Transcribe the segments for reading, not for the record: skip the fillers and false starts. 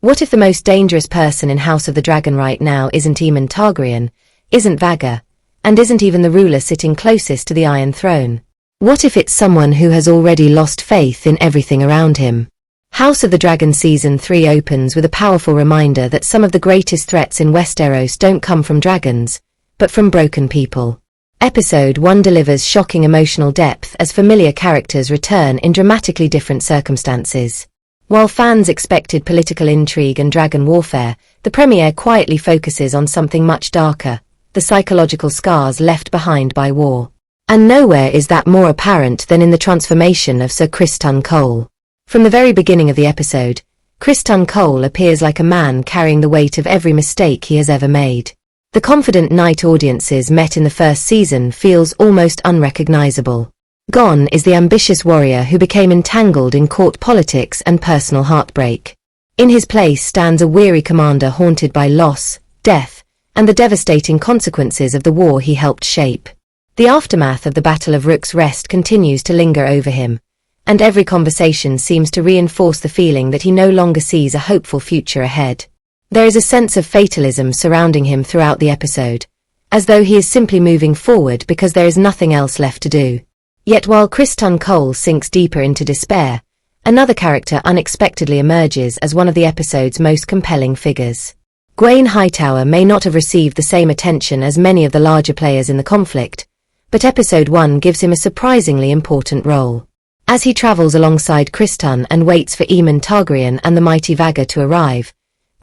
What if the most dangerous person in House of the Dragon right now isn't Aemon Targaryen, isn't Vhagar, and isn't even the ruler sitting closest to the Iron Throne? What if it's someone who has already lost faith in everything around him? House of the Dragon Season 3 opens with a powerful reminder that some of the greatest threats in Westeros don't come from dragons, but from broken people. Episode 1 delivers shocking emotional depth as familiar characters return in dramatically different circumstances. While fans expected political intrigue and dragon warfare, the premiere quietly focuses on something much darker: the psychological scars left behind by war. And nowhere is that more apparent than in the transformation of Sir Criston Cole. From the very beginning of the episode, Criston Cole appears like a man carrying the weight of every mistake he has ever made. The confident knight audiences met in the first season feels almost unrecognizable. Gone is the ambitious warrior who became entangled in court politics and personal heartbreak. In his place stands a weary commander haunted by loss, death, and the devastating consequences of the war he helped shape. The aftermath of the Battle of Rook's Rest continues to linger over him, and every conversation seems to reinforce the feeling that he no longer sees a hopeful future ahead. There is a sense of fatalism surrounding him throughout the episode, as though he is simply moving forward because there is nothing else left to do. Yet while Criston Cole sinks deeper into despair, another character unexpectedly emerges as one of the episode's most compelling figures. Gwayne Hightower may not have received the same attention as many of the larger players in the conflict, but Episode 1 gives him a surprisingly important role. As he travels alongside Criston and waits for Aemon Targaryen and the mighty Vhagar to arrive,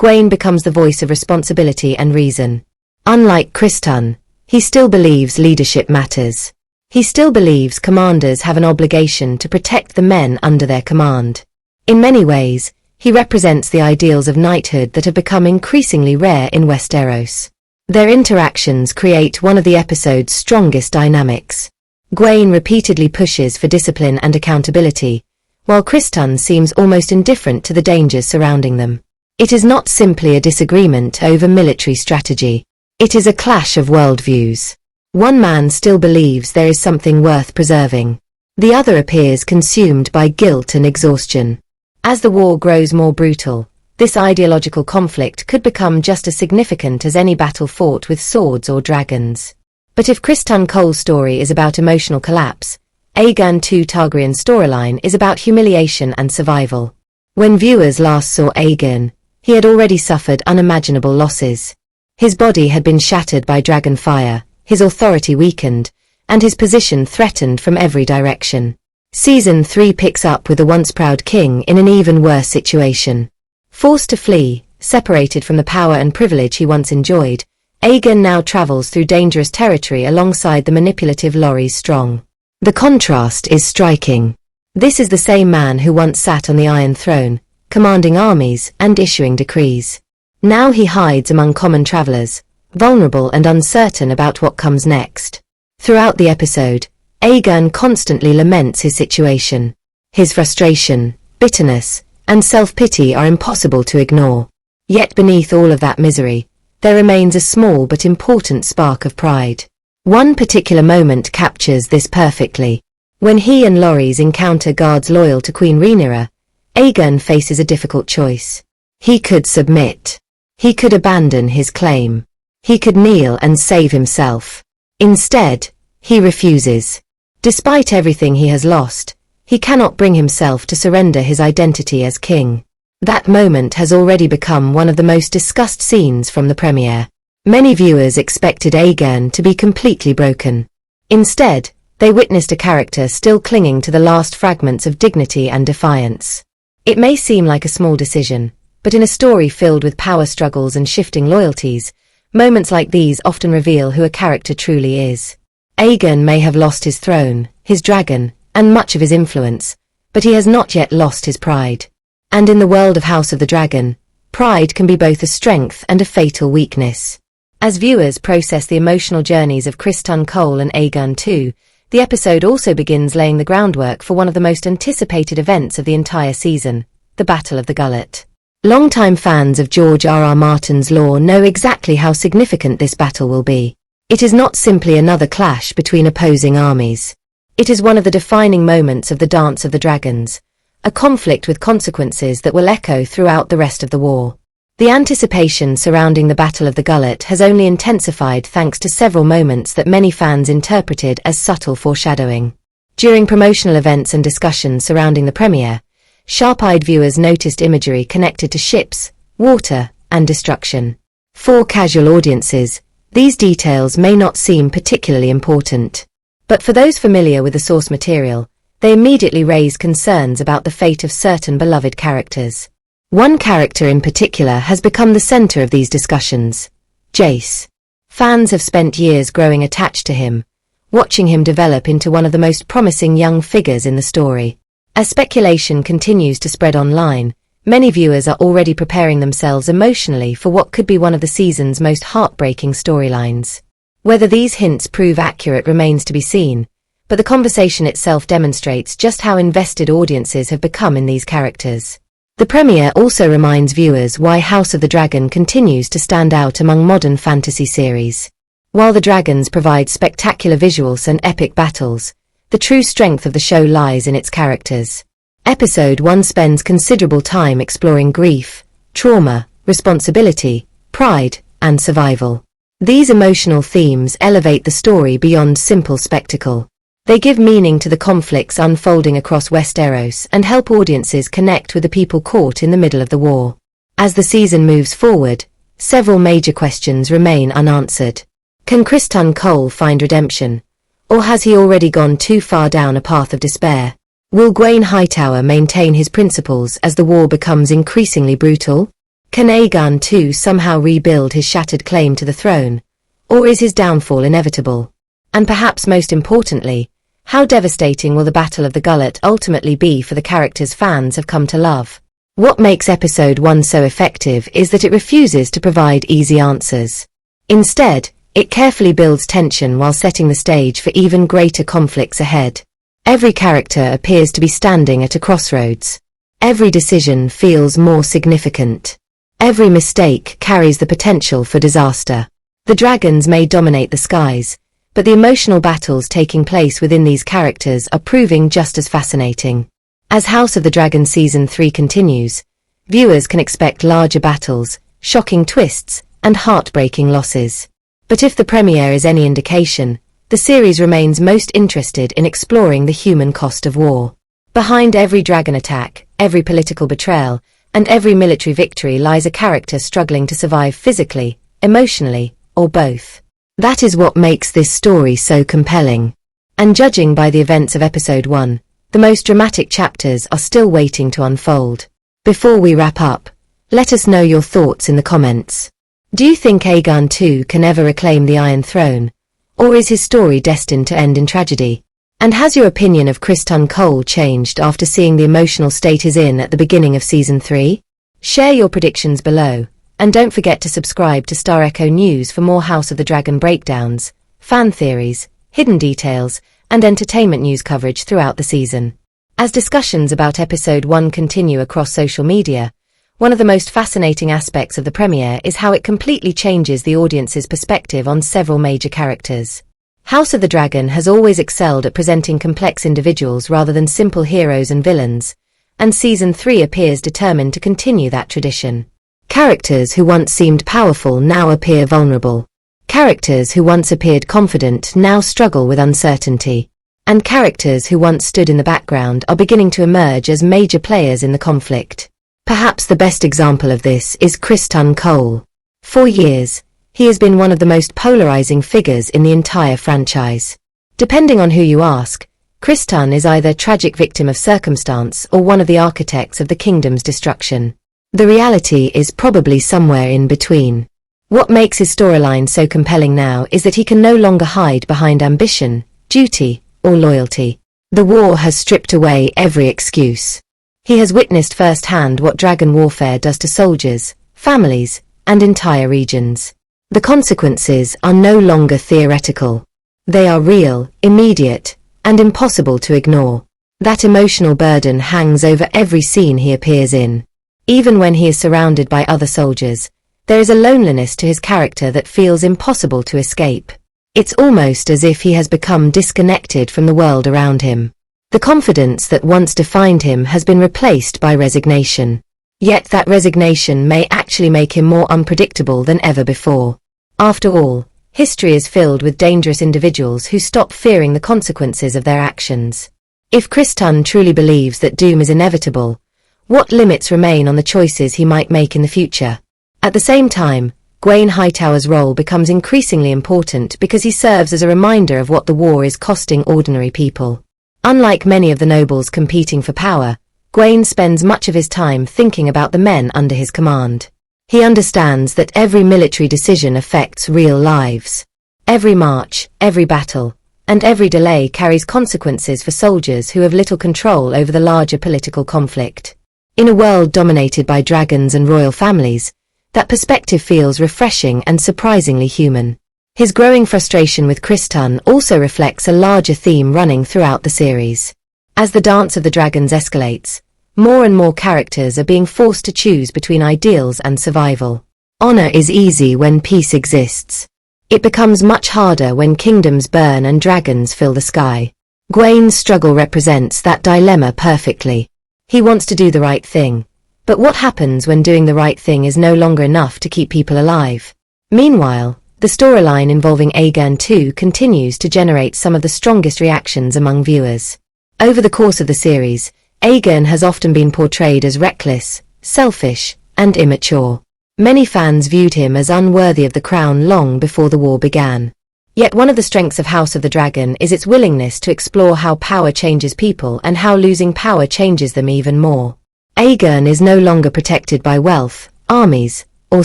Gwayne becomes the voice of responsibility and reason. Unlike Criston, he still believes leadership matters. He still believes commanders have an obligation to protect the men under their command. In many ways, he represents the ideals of knighthood that have become increasingly rare in Westeros. Their interactions create one of the episode's strongest dynamics. Gwayne repeatedly pushes for discipline and accountability, while Criston seems almost indifferent to the dangers surrounding them. It is not simply a disagreement over military strategy. It is a clash of worldviews. One man still believes there is something worth preserving. The other appears consumed by guilt and exhaustion. As the war grows more brutal, this ideological conflict could become just as significant as any battle fought with swords or dragons. But if Criston Cole's story is about emotional collapse, Aegon II Targaryen's storyline is about humiliation and survival. When viewers last saw Aegon, he had already suffered unimaginable losses. His body had been shattered by dragon fire, his authority weakened, and his position threatened from every direction. Season 3 picks up with the once proud king in an even worse situation. Forced to flee, separated from the power and privilege he once enjoyed, Aegon now travels through dangerous territory alongside the manipulative Lorrie Strong. The contrast is striking. This is the same man who once sat on the Iron Throne, commanding armies and issuing decrees. Now he hides among common travelers, vulnerable and uncertain about what comes next. Throughout the episode, Aegon constantly laments his situation. His frustration, bitterness, and self-pity are impossible to ignore. Yet beneath all of that misery, there remains a small but important spark of pride. One particular moment captures this perfectly. When he and Lorries encounter guards loyal to Queen Rhaenyra, Aegon faces a difficult choice. He could submit. He could abandon his claim. He could kneel and save himself. Instead, he refuses. Despite everything he has lost, he cannot bring himself to surrender his identity as king. That moment has already become one of the most discussed scenes from the premiere. Many viewers expected Aegon to be completely broken. Instead, they witnessed a character still clinging to the last fragments of dignity and defiance. It may seem like a small decision, but in a story filled with power struggles and shifting loyalties, moments like these often reveal who a character truly is. Aegon may have lost his throne, his dragon, and much of his influence, but he has not yet lost his pride. And in the world of House of the Dragon, pride can be both a strength and a fatal weakness. As viewers process the emotional journeys of Criston Cole and Aegon II, the episode also begins laying the groundwork for one of the most anticipated events of the entire season, the Battle of the Gullet. Longtime fans of George R.R. Martin's lore know exactly how significant this battle will be. It is not simply another clash between opposing armies. It is one of the defining moments of the Dance of the Dragons, a conflict with consequences that will echo throughout the rest of the war. The anticipation surrounding the Battle of the Gullet has only intensified thanks to several moments that many fans interpreted as subtle foreshadowing. During promotional events and discussions surrounding the premiere, sharp-eyed viewers noticed imagery connected to ships, water, and destruction. For casual audiences, these details may not seem particularly important. But for those familiar with the source material, they immediately raise concerns about the fate of certain beloved characters. One character in particular has become the center of these discussions: Jace. Fans have spent years growing attached to him, watching him develop into one of the most promising young figures in the story. As speculation continues to spread online, many viewers are already preparing themselves emotionally for what could be one of the season's most heartbreaking storylines. Whether these hints prove accurate remains to be seen, but the conversation itself demonstrates just how invested audiences have become in these characters. The premiere also reminds viewers why House of the Dragon continues to stand out among modern fantasy series. While the dragons provide spectacular visuals and epic battles, the true strength of the show lies in its characters. Episode 1 spends considerable time exploring grief, trauma, responsibility, pride, and survival. These emotional themes elevate the story beyond simple spectacle. They give meaning to the conflicts unfolding across Westeros and help audiences connect with the people caught in the middle of the war. As the season moves forward, several major questions remain unanswered. Can Criston Cole find redemption? Or has he already gone too far down a path of despair? Will Gwayne Hightower maintain his principles as the war becomes increasingly brutal? Can Aegon II somehow rebuild his shattered claim to the throne? Or is his downfall inevitable? And perhaps most importantly, how devastating will the Battle of the Gullet ultimately be for the characters fans have come to love? What makes Episode 1 so effective is that it refuses to provide easy answers. Instead, it carefully builds tension while setting the stage for even greater conflicts ahead. Every character appears to be standing at a crossroads. Every decision feels more significant. Every mistake carries the potential for disaster. The dragons may dominate the skies, but the emotional battles taking place within these characters are proving just as fascinating. As House of the Dragon Season 3 continues, viewers can expect larger battles, shocking twists, and heartbreaking losses. But if the premiere is any indication, the series remains most interested in exploring the human cost of war. Behind every dragon attack, every political betrayal, and every military victory lies a character struggling to survive physically, emotionally, or both. That is what makes this story so compelling. And judging by the events of Episode 1, the most dramatic chapters are still waiting to unfold. Before we wrap up, let us know your thoughts in the comments. Do you think Aegon II can ever reclaim the Iron Throne? Or is his story destined to end in tragedy? And has your opinion of Criston Cole changed after seeing the emotional state he's in at the beginning of Season 3? Share your predictions below. And don't forget to subscribe to StarEcho News for more House of the Dragon breakdowns, fan theories, hidden details, and entertainment news coverage throughout the season. As discussions about Episode 1 continue across social media, one of the most fascinating aspects of the premiere is how it completely changes the audience's perspective on several major characters. House of the Dragon has always excelled at presenting complex individuals rather than simple heroes and villains, and Season 3 appears determined to continue that tradition. Characters who once seemed powerful now appear vulnerable. Characters who once appeared confident now struggle with uncertainty. And characters who once stood in the background are beginning to emerge as major players in the conflict. Perhaps the best example of this is Criston Cole. For years, he has been one of the most polarizing figures in the entire franchise. Depending on who you ask, Criston is either a tragic victim of circumstance or one of the architects of the kingdom's destruction. The reality is probably somewhere in between. What makes his storyline so compelling now is that he can no longer hide behind ambition, duty, or loyalty. The war has stripped away every excuse. He has witnessed firsthand what dragon warfare does to soldiers, families, and entire regions. The consequences are no longer theoretical. They are real, immediate, and impossible to ignore. That emotional burden hangs over every scene he appears in. Even when he is surrounded by other soldiers, there is a loneliness to his character that feels impossible to escape. It's almost as if he has become disconnected from the world around him. The confidence that once defined him has been replaced by resignation. Yet that resignation may actually make him more unpredictable than ever before. After all, history is filled with dangerous individuals who stop fearing the consequences of their actions. If Criston truly believes that doom is inevitable, what limits remain on the choices he might make in the future? At the same time, Gwayne Hightower's role becomes increasingly important because he serves as a reminder of what the war is costing ordinary people. Unlike many of the nobles competing for power, Gwayne spends much of his time thinking about the men under his command. He understands that every military decision affects real lives. Every march, every battle, and every delay carries consequences for soldiers who have little control over the larger political conflict. In a world dominated by dragons and royal families, that perspective feels refreshing and surprisingly human. His growing frustration with Criston also reflects a larger theme running throughout the series. As the Dance of the Dragons escalates, more and more characters are being forced to choose between ideals and survival. Honor is easy when peace exists. It becomes much harder when kingdoms burn and dragons fill the sky. Gwayne's struggle represents that dilemma perfectly. He wants to do the right thing, but what happens when doing the right thing is no longer enough to keep people alive? Meanwhile, the storyline involving Aegon too continues to generate some of the strongest reactions among viewers. Over the course of the series, Aegon has often been portrayed as reckless, selfish, and immature. Many fans viewed him as unworthy of the crown long before the war began. Yet one of the strengths of House of the Dragon is its willingness to explore how power changes people and how losing power changes them even more. Aegon is no longer protected by wealth, armies, or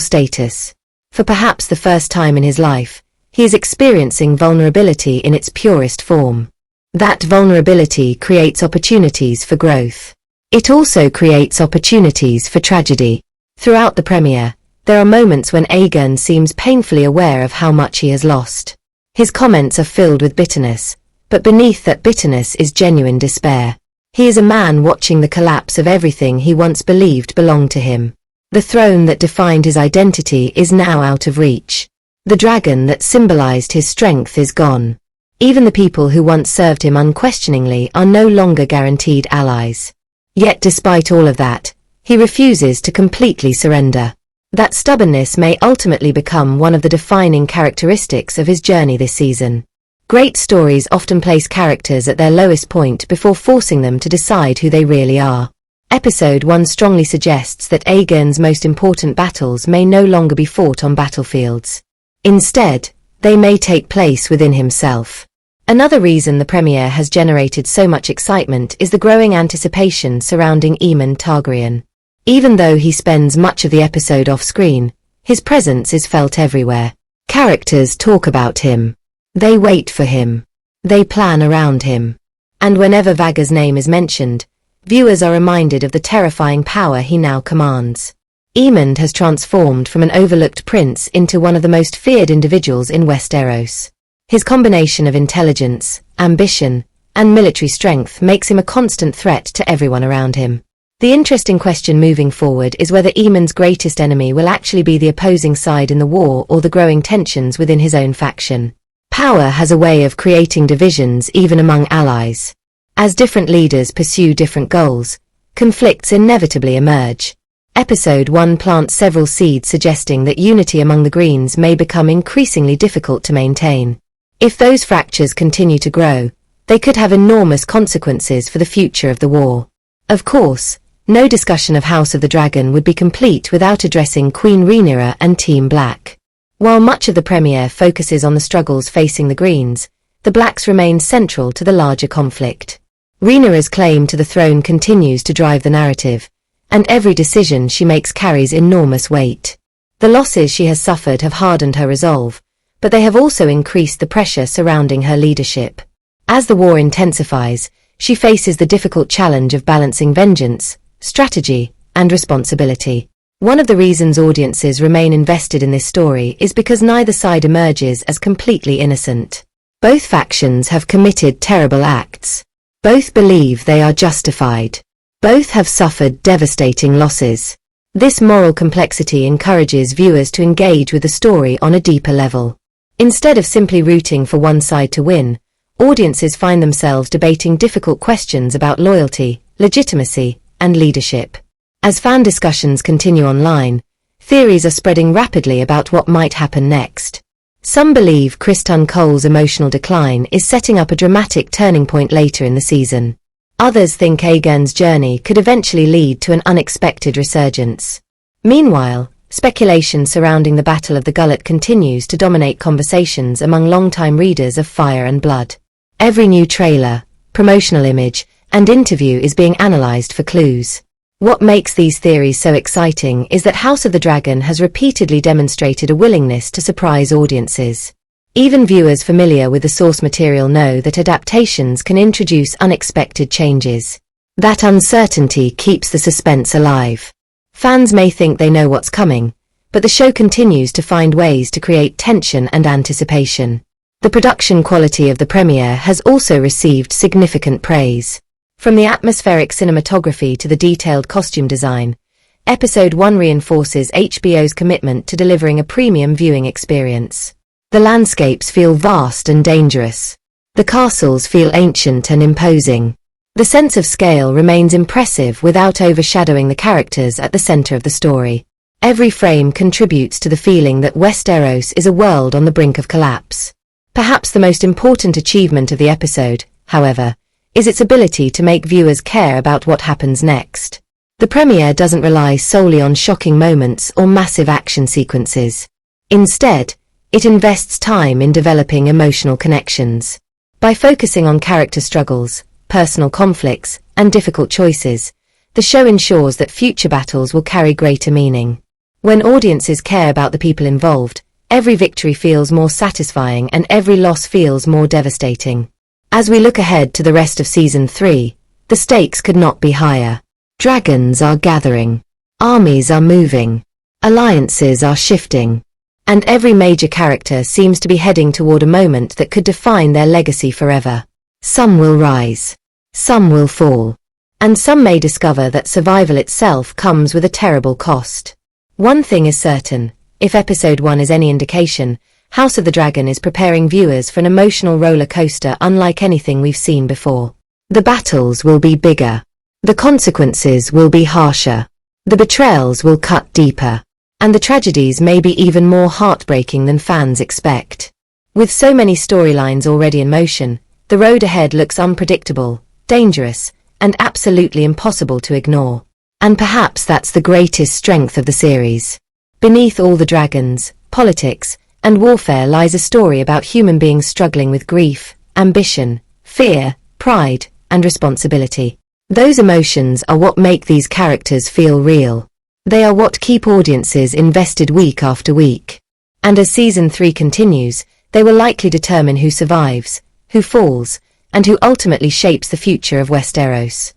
status. For perhaps the first time in his life, he is experiencing vulnerability in its purest form. That vulnerability creates opportunities for growth. It also creates opportunities for tragedy. Throughout the premiere, there are moments when Aegon seems painfully aware of how much he has lost. His comments are filled with bitterness, but beneath that bitterness is genuine despair. He is a man watching the collapse of everything he once believed belonged to him. The throne that defined his identity is now out of reach. The dragon that symbolized his strength is gone. Even the people who once served him unquestioningly are no longer guaranteed allies. Yet despite all of that, he refuses to completely surrender. That stubbornness may ultimately become one of the defining characteristics of his journey this season. Great stories often place characters at their lowest point before forcing them to decide who they really are. Episode 1 strongly suggests that Aegon's most important battles may no longer be fought on battlefields. Instead, they may take place within himself. Another reason the premiere has generated so much excitement is the growing anticipation surrounding Aemon Targaryen. Even though he spends much of the episode off-screen, his presence is felt everywhere. Characters talk about him. They wait for him. They plan around him. And whenever Vhagar's name is mentioned, viewers are reminded of the terrifying power he now commands. Aemon has transformed from an overlooked prince into one of the most feared individuals in Westeros. His combination of intelligence, ambition, and military strength makes him a constant threat to everyone around him. The interesting question moving forward is whether Aemon's greatest enemy will actually be the opposing side in the war or the growing tensions within his own faction. Power has a way of creating divisions even among allies. As different leaders pursue different goals, conflicts inevitably emerge. Episode 1 plants several seeds suggesting that unity among the Greens may become increasingly difficult to maintain. If those fractures continue to grow, they could have enormous consequences for the future of the war. Of course, no discussion of House of the Dragon would be complete without addressing Queen Rhaenyra and Team Black. While much of the premiere focuses on the struggles facing the Greens, the Blacks remain central to the larger conflict. Rhaenyra's claim to the throne continues to drive the narrative, and every decision she makes carries enormous weight. The losses she has suffered have hardened her resolve, but they have also increased the pressure surrounding her leadership. As the war intensifies, she faces the difficult challenge of balancing vengeance, strategy, and responsibility. One of the reasons audiences remain invested in this story is because neither side emerges as completely innocent. Both factions have committed terrible acts. Both believe they are justified. Both have suffered devastating losses. This moral complexity encourages viewers to engage with the story on a deeper level. Instead of simply rooting for one side to win, audiences find themselves debating difficult questions about loyalty, legitimacy, and leadership. As fan discussions continue online, theories are spreading rapidly about what might happen next. Some believe Criston Cole's emotional decline is setting up a dramatic turning point later in the season. Others think Aegon's journey could eventually lead to an unexpected resurgence. Meanwhile, speculation surrounding the Battle of the Gullet continues to dominate conversations among longtime readers of Fire and Blood. Every new trailer, promotional image, and interview is being analyzed for clues. What makes these theories so exciting is that House of the Dragon has repeatedly demonstrated a willingness to surprise audiences. Even viewers familiar with the source material know that adaptations can introduce unexpected changes. That uncertainty keeps the suspense alive. Fans may think they know what's coming, but the show continues to find ways to create tension and anticipation. The production quality of the premiere has also received significant praise. From the atmospheric cinematography to the detailed costume design, Episode 1 reinforces HBO's commitment to delivering a premium viewing experience. The landscapes feel vast and dangerous. The castles feel ancient and imposing. The sense of scale remains impressive without overshadowing the characters at the center of the story. Every frame contributes to the feeling that Westeros is a world on the brink of collapse. Perhaps the most important achievement of the episode, however, is its ability to make viewers care about what happens next. The premiere doesn't rely solely on shocking moments or massive action sequences. Instead, it invests time in developing emotional connections. By focusing on character struggles, personal conflicts, and difficult choices, the show ensures that future battles will carry greater meaning. When audiences care about the people involved, every victory feels more satisfying and every loss feels more devastating. As we look ahead to the rest of Season 3, the stakes could not be higher. Dragons are gathering. Armies are moving. Alliances are shifting. And every major character seems to be heading toward a moment that could define their legacy forever. Some will rise. Some will fall. And some may discover that survival itself comes with a terrible cost. One thing is certain, if Episode 1 is any indication, House of the Dragon is preparing viewers for an emotional roller coaster unlike anything we've seen before. The battles will be bigger. The consequences will be harsher. The betrayals will cut deeper. And the tragedies may be even more heartbreaking than fans expect. With so many storylines already in motion, the road ahead looks unpredictable, dangerous, and absolutely impossible to ignore. And perhaps that's the greatest strength of the series. Beneath all the dragons, politics, and warfare lies a story about human beings struggling with grief, ambition, fear, pride, and responsibility. Those emotions are what make these characters feel real. They are what keep audiences invested week after week. And as Season 3 continues, they will likely determine who survives, who falls, and who ultimately shapes the future of Westeros.